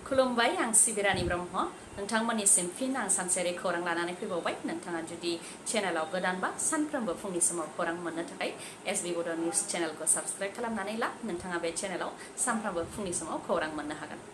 खुलुमबाय आं सिबि रानि ब्रह्म नोंथांमोननिसिम फिन आं सानसेयारि खौरां लानानै फैबावबाय नोंथाङा जुदि चेनेलाव गोदानबा सानफ्रोमबो फुंनि समाव खौरां मोननो थाखाय एसबि बड' निउज चेनेलखौ साबस्क्राइब खालामनानै ला नोंथाङा बे चेनेलाव सानफ्रोमबो फुंनि समाव खौरां मोननो हागोन।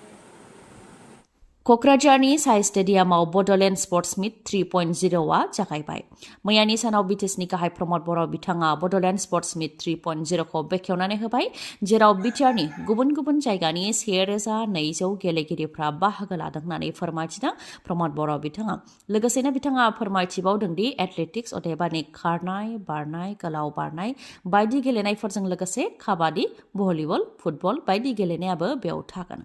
क'क्राझारनि साइ स्टेडियामाव बड'लेण्ड स्पर्ट्स मिट 3.0आ जागायबाय। मैयानि सानाव बिटिसिनि गाहाय प्रमद बर' बिथाङा बड'लेण्ड स्पर्ट्स मिट 3.0खौ बेखेवनानै होबाय, जेराव बिटिआरनि गुबुन गुबुन जायगानि 1200 गेलेगिरिफ्रा बाहागो लादों होननानै फोरमायथिदों प्रमद बर' बिथाङा। लोगोसेनो बिथाङा फोरमायथिबावदों दि एथलेटिक्स अदेबानि खारनाय, बारनाय, गोलाव बारनाय बायदि गेलेनायफोरजों लोगोसे काबादि, भलिबल, फुटबल बायदि गेलेनायाबो बेयाव थागोन।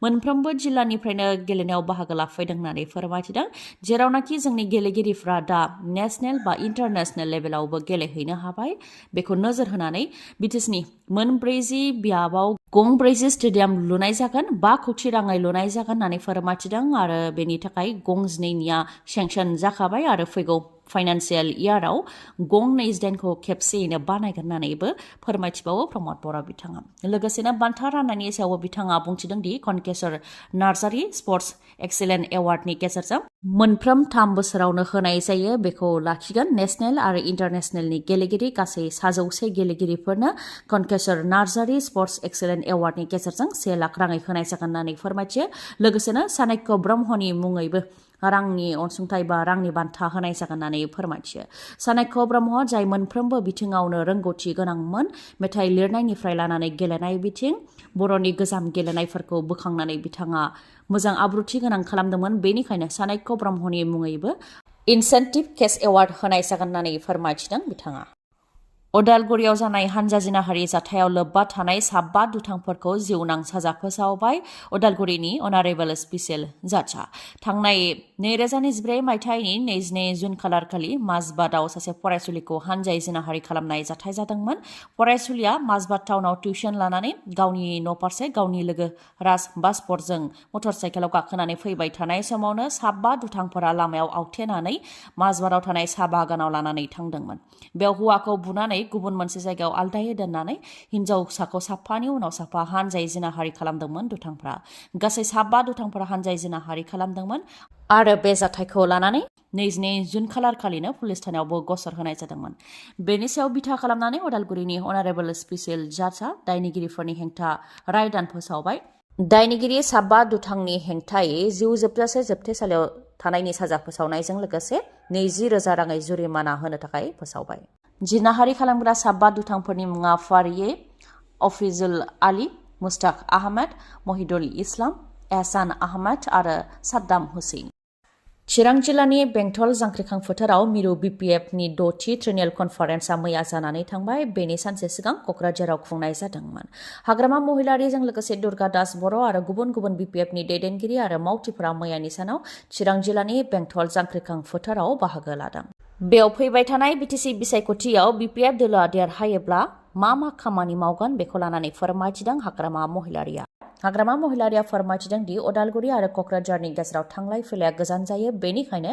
मोनफ्रोमबो जिल्लानिफ्रायनो गेलेनायाव बाहागो लाफैदों होननानै फोरमायथिदों, जेरावनाखि जोंनि गेलेगिरिफ्रा दा नेशनेल बा इन्टारनेशनेल लेभेलावबो गेलेहैनो हाबाय। बेखौ नोजोर होनानै बिटिसिनि मोनब्रैजि बियाबाव गंब्रैजि स्टेडियाम लुनाय जागोन, 5 कौटि राङै लुनाय जागोन होननानै फोरमायथिदों आरो बेनि थाखाय 12निया सेंसन जाखाबाय आरो फैगौ फाइनान्सियेल इयाराव 28खौ खेबसेयैनो बानायगोन होननानैबो फोरमायथिबावो प्रमद बर' बिथाङा। लोगोसेनो बान्था राननायनि सायावबो बिथाङा बुंथिदों दि कनकेसर नार्जारि स्पर्ट्स एक्सेलेन्ट एवार्डनि गेजेरजों मोनफ्रोम 3 बोसोरावनो होनाय जायो, बेखौ लाखिगोन। नेशनेल आरो इन्टारनेशनेलनि गेलेगिरि गासै 100 गेलेगिरिफोरनो कनकेसर नार्जारि स्पर्ट्स एक्सेलेन्ट एवार्डनि गेजेरजों 1 लाख राङै होनाय जागोन होननानै फोरमायथियो। लोगोसेनो चाणक्य ब्रह्मनि मुङैबो रांनि अनसुंथाइ बा रांनि बान्था होनाय जागोन होननानै फोरमायथियो। चाणक्य ब्रह्म जाय मोनफ्रोमबो बिथिङावनो रोंगौथि गोनांमोन, मेथाइ लिरनायनिफ्राय लानानै गेलेनाय बिथिं, बर'नि गोजाम गेलेनायफोरखौ बोखांनानै बिथाङा मोजां आब्रुथि गोनां खालामदोंमोन। बेनिखायनो चाणक्य ब्रह्मनि मुङैबो इनसेन्टिभ केस एवार्ड होनाय जागोन होननानै फोरमायथिदों बिथाङा। अदालगुरियाव जानाय हानजा जिनाहारि जाथायाव लोब्बा थानाय 5 दुथांफोरखौ जिउनां साजा फोसावबाय अदालगुरिनि अनारेबल स्पेसियेल जाजआ। थांनाय 2014 मायथाइनि 22 जुन खालारखालि माजबादआव सासे फरायसुलिखौ हानजायै जिनाहारि खालामनाय जाथाय जादोंमोन। फरायसुलिया माजबाद टाउनाव टिउसन लानानै गावनि न'फारसे गावनि लोगो राज बास्परजों मटर साइकेलाव गाखोनानै फैबाय थानाय समावनो 5 दुथांफोरा लामायाव आवथेनानै माजबादाव थानाय साहा बागानाव लानानै थांदोंमोन। बेयाव हौवाखौ बुनानै गुबुन मोनसे जायगायाव आलदायै दोननानै हिनजावसाखौ साफानि उनाव साफा हानजायै जिनाहारि खालामदोंमोन दुथांफ्रा। गासै 5 दुथांफोरा हानजायै जिनाहारि खालामदोंमोन आरो बे जाथायखौ लानानै 22 जुन खालारखालिनो पुलिस थानायावबो गसर होनाय जादोंमोन। बेनि सायाव बिथा खालामनानै अदालगुरिनि अनारेबल स्पेसियेल जाजआ दायनिगिरिफोरनि हेंथा रायदान फोसावबाय। दायनिगिरि 5 दुथांनि हेंथायै जिउ जोबजासे जोबथेसालियाव थानायनि साजा फोसावनायजों लोगोसे 20,000 राङै जुरिमाना होनो थाखाय फोसावबाय। जिनाहारि खालामग्रा 5 दुथांफोरनि मुङा फारियै अफिजुल आली, मुस्ताक आहमेद, महिदुल इस्लाम, एहसान आहमेद आरो साद्दाम हुसैन। चिरां जिल्लानि बेंटल जांख्रिखां फोथाराव मिरु BPFनि 6थि ट्रेनियेल कनफारेन्सआ मैया जानानै थांबाय। बेनि सानसे सिगां क'क्राझाराव खुंनाय जादोंमोन। हाग्रामा महिलारीजों लोगोसे दुर्गा दास बर' आरो गुबुन गुबुन BPFनि दैदेनगिरि आरो मावथिफोरा मैयानि सानाव चिरां जिल्लानि बेंटल जांख्रिखां फोथाराव बाहागो लादों। बेयाव फैबाय थानाय बिटिसि बिसायख'थियाव BPF दोलोआ देरहायोब्ला मा खामानि मावगोन बेखौ लानानै फोरमायथिदों हाग्रामा महिलारीया। हाग्रामा महिलारीया फोरमायथिदों दि अदालगुरि आरो क'क्राझारनि गेजेराव थांलाय फैलाया गोजान जायो, बेनिखायनो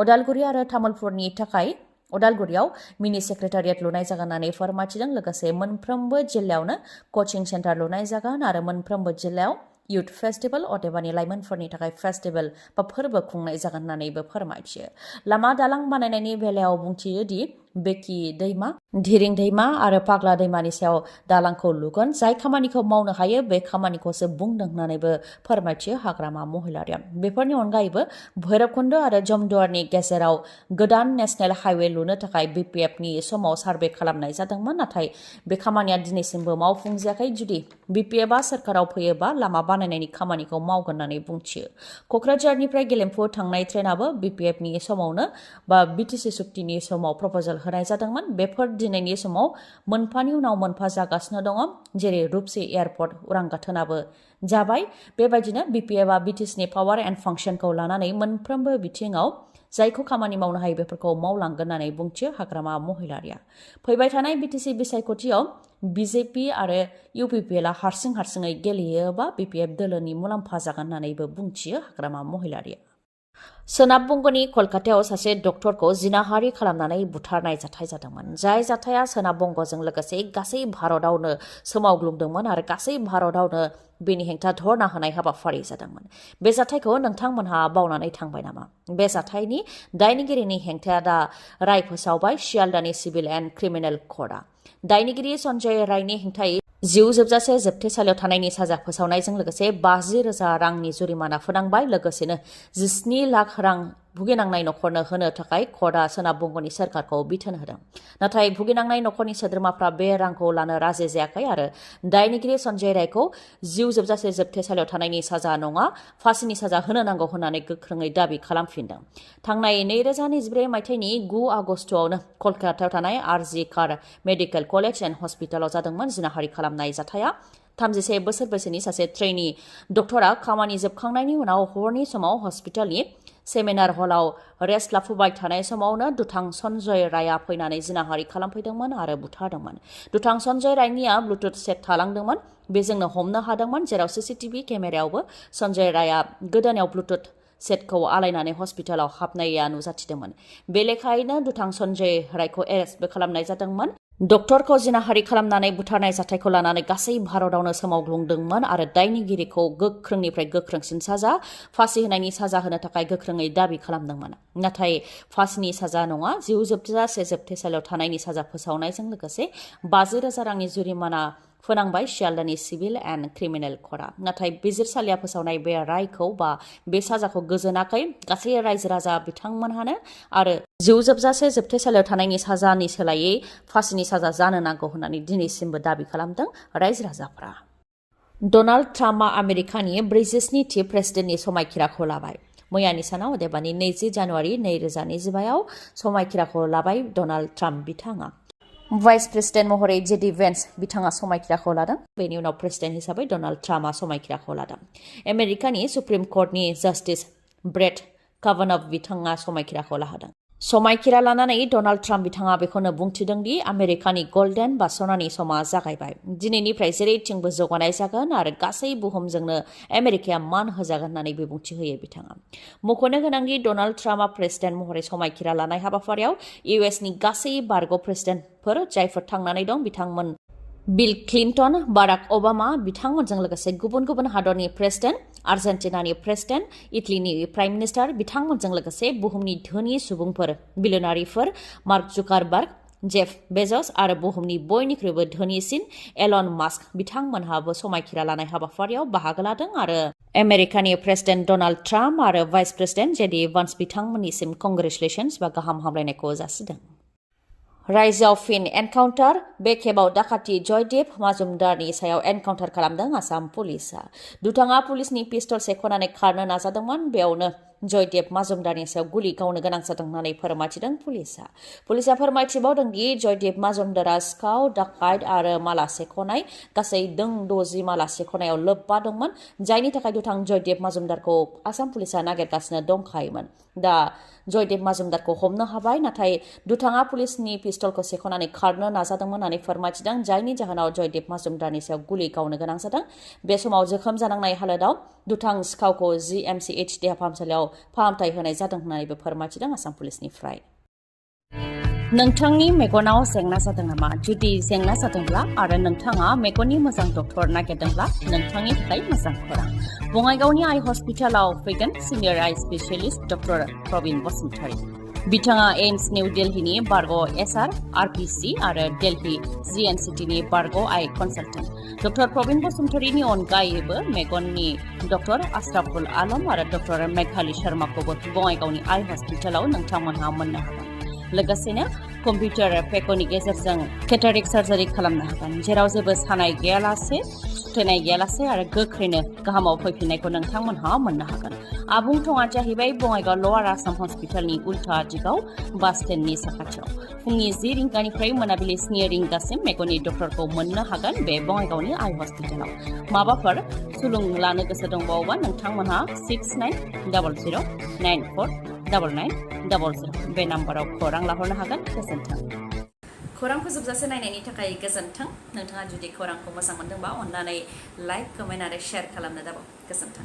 अदालगुरि आरो तामुलपुरनि थाखाय अदालगुरियाव मिनि सेक्रेटारियेट लुनाय जागोन होननानै फोरमायथिदों। लोगोसे मोनफ्रोमबो जिल्लायावनो कचिं सेन्टार लुनाय जागोन आरो मोनफ्रोमबो जिल्लायाव इयुथ फेस्टिभेल अदेबानि लाइमोनफोरनि थाखाय फेस्टिभेल बा फोरबो खुंनाय जागोन होननानैबो फोरमायथियो। लामा दालां बानायनायनि बेलायाव बुंथियो दि बेकि दैमा, धिरिं दैमा आरो पाग्ला दैमानि सायाव दालांखौ लुगोन। जाय खामानिखौ मावनो हायो बे खामानिखौसो बुंदों होननानैबो फोरमायथियो हाग्रामा महिलारीया। बेफोरनि अनगायैबो भैरबकुन्द आरो जमदुवारनि गेजेराव गोदान नेशनेल हाइवे लुनो थाखाय BPFनि समाव सार्भे खालामनाय जादोंमोन, नाथाय बे खामानिया दिनैसिमबो मावफुंजायाखै। जुदि BPFआ सोरखाराव फैयोबा लामा बानायनायनि खामानिखौ मावगोन होननानै बुंथियो। क'क्राझारनिफ्राय गेलेमफु थांनाय ट्रेनाबो BPFनि समावनो बा बिटिसि सुक्तिनि समाव प्रप'जाल होनाय जादोंमोन। बेफोर दिनैनि समाव मोनफानि उनाव मोनफा जागासिनो दङ, जेरै रुपसि एयारपर्ट उरां गाथोनाबो जाबाय। बेबायदिनो BPFआ बिटिसिनि पावार एन्ड फांसनखौ लानानै मोनफ्रोमबो बिथिङाव जायखौ खामानि मावनो हायो बेफोरखौ मावलांगोन होननानै बुंथियो हाग्रामा महिलारीया। फैबाय थानाय बिटिसि बिसायख'थियाव BJP आरो UPPLआ हारसिङै गेलेयोबा BPF दोलोनि मुलाम्फा जागोन होननानैबो बुंथियो हाग्रामा महिलारीया। सोनाब बंगनि कलकातायाव सासे डक्टरखौ जिनाहारि खालामनानै बुथारनाय जाथाय जादोंमोन। जाय जाथाया सोनाब बंगजों लोगोसे गासै भारतआवनो सोमावग्लुंदोंमोन आरो गासै भारतआवनो बेनि हेंथा धरना होनाय हाबाफारि जादोंमन। बे जाथायखौ नोंथांमोनहा बावनानै थांबाय नामा? बे जाथायनि दायनिगिरिनि हेंथाया दा राय फोसावबाय शियालदानि सिभिल एन्ड क्रिमिनेल कर्टआ। दायनिगिरि सन्जय रायनि हेंथायै जिउ जोबजासे जोबथेसालियाव थानायनि साजा फोसावनायजों लोगोसे 50,000 रांनि जुरिमाना फोनांबाय। लोगोसेनो 17 लाख रां भुगिनांनाय नखरनो होनो थाखाय कर्टआ सोनाब बंगनि सोरखारखौ बिथोन होदों। नाथाय भुगिनांनाय नखरनि सोद्रोमाफ्रा बे रांखौ लानो राजि जायाखै आरो दायनिगिरि सन्जय रायखौ जिउ जोबजासे जोबथेसालियाव थानायनि साजा नङा फासिनि साजा होनो नांगौ होननानै गोख्रोङै दाबि खालामफिनदों। थांनाय 2024 मायथाइनि 9 आगस्टआवनो कलकातायाव थानाय आरजि कार मेडिकेल कलेज एन्ड हस्पिटालाव जादोंमोन जिनाहारि खालामनाय जाथाया। 31 बोसोर बैसोनि सासे ट्रेनी डक्टरा खामानि जोबखांनायनि उनाव हरनि समाव हस्पिटालनि सेमिनार हलाव रेस्ट लाफुबाय थानाय समावनो दुथां सन्जय रायआ फैनानै जिनाहारि खालामफैदोंमोन आरो बुथारदोंमोन। दुथां सन्जय रायनिया ब्लुटुथ सेट थालांदोंमोन। बेजोंनो हमनो हादोंमोन, जेराव सीसीटीवी केमेरायावबो सन्जय रायआ गोदोनायाव ब्लुटुथ सेटखौ आलायनानै हस्पिटालाव हाबनाया नुजाथिदोंमोन। बे लेखायैनो दुथां सन्जय रायखौ एरेस्टबो खालामनाय जादोंमोन। डक्टरखौ जिनाहारि खालामनानै बुथारनाय जाथायखौ लानानै गासै भारतआवनो सोमावग्लुंदोंमोन आरो दायनिगिरिखौ गोख्रोंनिफ्राय गोख्रोंसिन साजा फासि होनायनि साजा होनो थाखाय गोख्रोङै दाबि खालामदोंमोन। नाथाय फासिनि साजा नङा जिउ जोबजासे जोबथेसालियाव थानायनि साजा फोसावनायजों लोगोसे 50,000 रांनि जुरिमाना फोनांबाय शियालदानि सिभिल एन्ड क्रिमिनेल कर्टआ। नाथाय बिजिरसालिया फोसावनाय बे रायखौ बा बे साजाखौ गोजोनाखै। गासै रायजो राजा बिथांमोनहानो आरो जिउ जोबजासे जोबथेसालियाव थानायनि साजानि सोलायै फासिनि साजा जानो नांगौ होननानै दिनैसिमबो दाबि खालामदों रायजो राजाफ्रा। डनाल्ड ट्राम्पआ आमेरिकानि 47थि प्रेसिडेन्टनि समायखिराखौ लाबाय। मैयानि सानाव अदेबानि 20 जानुवारि 2025आव समायखिराखौ लाबाय डनाल्ड ट्राम्प बिथाङा। भाइस प्रेसिडेन्ट महरै जेडी भेन्स बिथाङा समायखिराखौ लादों। बेनि उनाव प्रेसिडेन्ट हिसाबै डनाल्ड ट्राम्पआ समायखिराखौ लादों। आमेरिकानि सुप्रिम कर्टनि जास्टिस ब्रेट काभानाभ बिथाङा समायखिराखौ लाहोदों। समायखिरा लानानै डनाल्ड ट्राम्प बिथाङा बेखौनो बुंथिदों दि आमेरिकानि गल्डेन बा सनानि समा जागायबाय। दिनैनिफ्राय जेरैथिंबो जौगानाय जागोन आरो गासै बुहुमजोंनो आमेरिकाया मान होजागोन होननानै बिबुंथि होयो बिथाङा। मख'नो गोनांदि डनाल्ड ट्राम्पआ प्रेसिडेन्ट महरै समायखिरा लानाय हाबाफारियाव इउएसनि गासै बारग' प्रेसिडेन्टफोर जायफोर थांनानै दं बिथांमोन बिल क्लिन्टन, बाराक ओबामा बिथांमोनजों लोगोसे गुबुन गुबुन हादरनि प्रेसिडेन्ट, आर्जेन्टिनानि प्रेसिडेन्ट, इटलीनि प्राइम मिनिस्टार बिथांमोनजों लोगोसे बुहुमनि धोनि सुबुंफोर बिलियनारिफोर मार्क जुकारबार्ग, जेफ बेजस आरो बुहुमनि बयनिख्रुइबो धोनिसिन एलन मास्क बिथांमोनहाबो समायखिरा लानाय हाबाफारियाव बाहागो लादों आरो आमेरिकानि प्रेसिडेन्ट डनाल्ड ट्राम्प आरो भाइस प्रेसिडेन्ट जेडी भान्स बिथांमोननिसिम कंग्रेचुलेशन्स बा गाहाम हामलायनायखौ जासिदों। रायजोआव फिन एनकाउन्टार। बे खेबाव दाखाथि जयदेब माजुमदारनि सायाव एनकाउन्टार खालामदों आसाम पुलिसआ। दुथाङा पुलिसनि पिस्तल सेखनानै खारनो नाजादोंमोन। बेयावनो जयदेब माजुमदारनि सायाव गुलि गावनो गोनां जादों होननानै फोरमायथिदों पुलिसआ। पुलिसआ फोरमायथिबावदों दि जयदेब माजुमदारा सिखाव दाखायत आरो माला सेखनाय गासै 60 माला सेखनायाव लोब्बा दंमोन, जायनि थाखाय दुथां जयदेब माजुमदारखौ आसाम पुलिसआ नागिरगासिनो दंखायोमोन। दा जयदेब माजुमदारखौ हमनो हाबाय, नाथाय दुथाङा पुलिसनि पिस्तलखौ सेखनानै खारनो नाजादोंमोन होननानै फोरमायथिदों, जायनि जाहोनाव जयदेब माजुमदारनि सायाव गुलि गावनो गोनां जादों। बे समाव जोखोम जानांनाय हालोदाव दुथां सिखावखौ GMCH देहा फाहामसालियाव फाहामथाय होनाय जादों होननानैबो फोरमायथिदों आसाम पुलिसनिफ्राय। नोंथांनि मेगनाव जेंना जादों नामा? जुदि जेंना जादोंब्ला आरो नोंथाङा मेगननि मोजां डक्टर नागिरदोंब्ला नोंथांनि थाखाय मोजां खौरां। बङाइगावनि आइ हस्पिटालाव फैगोन सिनियर आइ स्पेशलिस्ट डक्टर प्रबिन बसुमतारी। बिथाङा एम्स निउ दिल्लीनि बारग' SR, RPC आरो दिल्ली GNCTनि बारग' आइ कनसालटेन्ट। डक्टर प्रबिन बसुमतारीनि अनगायैबो मेगननि डक्टर आशराफुल आलम आरो डक्टर मेघाली शर्माखौबो बङाइगावनि आइ हस्पिटालाव नोंथांमोनहा मोननो हागोन। लोगोसेनो कम्पिउटार पेकनि गेजेरजों केटारेक्ट सार्जारि खालामनो हागोन, जेराव जेबो सानाय गैयालासे, सुथेनाय गैयालासे आरो गोख्रैनो गाहामाव फैफिननायखौ नोंथांमोनहा मोननो हागोन। आबुं थङा जाहैबाय बङाइगाव लवार आसाम हस्पिटालनि उल्था दिगाव बास स्टेन्डनि साखाथियाव। फुंनि 10 रिंगानिफ्राय मोनाबिलि 7 रिंगासिम मेगननि डक्टरखौ मोननो हागोन बे बङाइगावनि आइ हस्पिटालाव। माबाफोर सुलुं लानो गोसो दंबावोबा नोंथांमोनहा 6900949900 बे नाम्बाराव खौरां लाहरनो हागोन। गोजोन्थों। खौरांखौ जोबजासे नायनायनि थाखाय गोजोन्थों। नोंथाङा जुदि खौरांखौ मोजां मोनदोंबा अननानै लाइक, कमेन्ट आरो शेयार खालामनो दाबाव। गोजोन्थों।